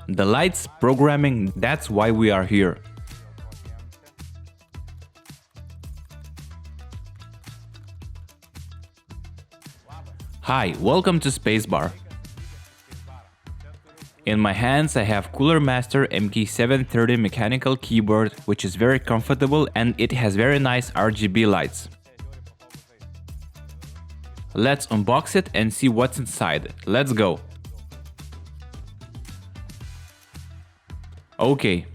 The lights, programming, that's why we are here. Hi, welcome to Spacebar. In my hands I have Cooler Master MK730 mechanical keyboard, which is very comfortable and it has very nice RGB lights. Let's unbox it and see what's inside. Let's go. Okay,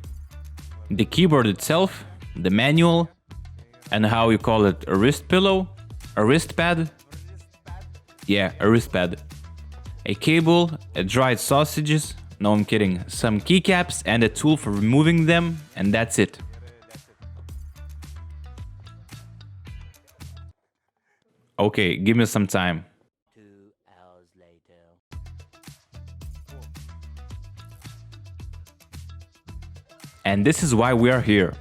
the keyboard itself, the manual, and how you call it, a wrist pillow, a wrist pad. Yeah, a wrist pad. A cable, a dried sausages, no I'm kidding, some keycaps and a tool for removing them, and that's it. Okay, give me some time. 2 hours later. And this is why we are here.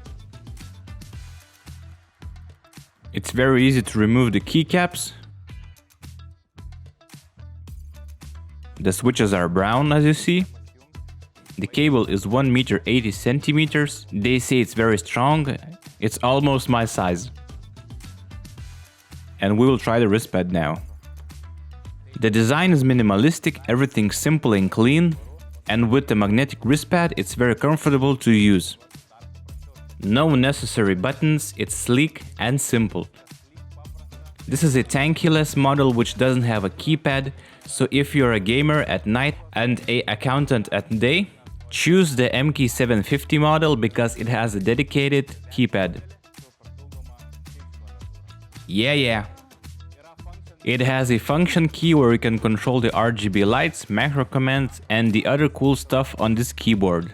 It's very easy to remove the keycaps. The switches are brown, as you see. The cable is 1 meter 80 centimeters. They say it's very strong. It's almost my size. And we will try the wrist pad now. The design is minimalistic, everything simple and clean. And with the magnetic wrist pad, it's very comfortable to use. No necessary buttons, it's sleek and simple. This is a tanky-less model which doesn't have a keypad, so if you're a gamer at night and an accountant at day, choose the MK750 model because it has a dedicated keypad. Yeah. It has a function key where you can control the RGB lights, macro commands, and the other cool stuff on this keyboard.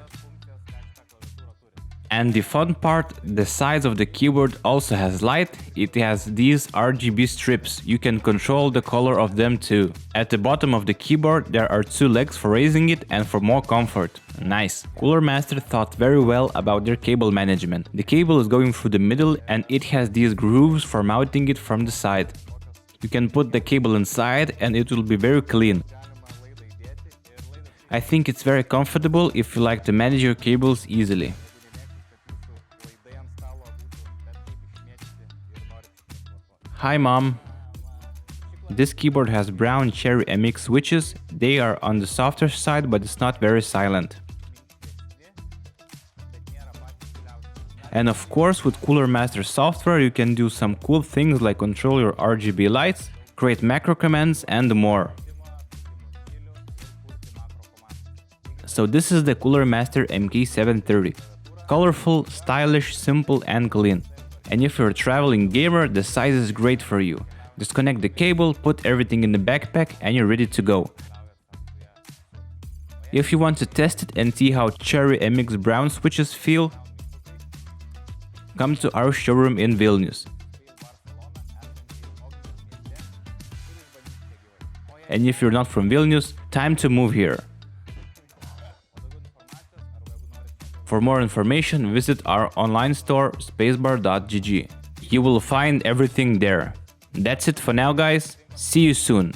And the fun part, the sides of the keyboard also has light. It has these RGB strips. You can control the color of them too. At the bottom of the keyboard there are 2 legs for raising it and for more comfort. Nice. Cooler Master thought very well about their cable management. The cable is going through the middle and it has these grooves for mounting it from the side. You can put the cable inside and it will be very clean. I think it's very comfortable if you like to manage your cables easily. Hi mom. This keyboard has brown Cherry MX switches. They are on the softer side but it's not very silent. And of course, with Cooler Master software you can do some cool things like control your RGB lights, create macro commands and more. So this is the Cooler Master MK730. Colorful, stylish, simple and clean. And if you're a traveling gamer, the size is great for you. Disconnect the cable, put everything in the backpack and you're ready to go. If you want to test it and see how Cherry MX brown switches feel, come to our showroom in Vilnius. And if you're not from Vilnius, time to move here. For more information, visit our online store spacebar.gg. You will find everything there. That's it for now, guys. See you soon.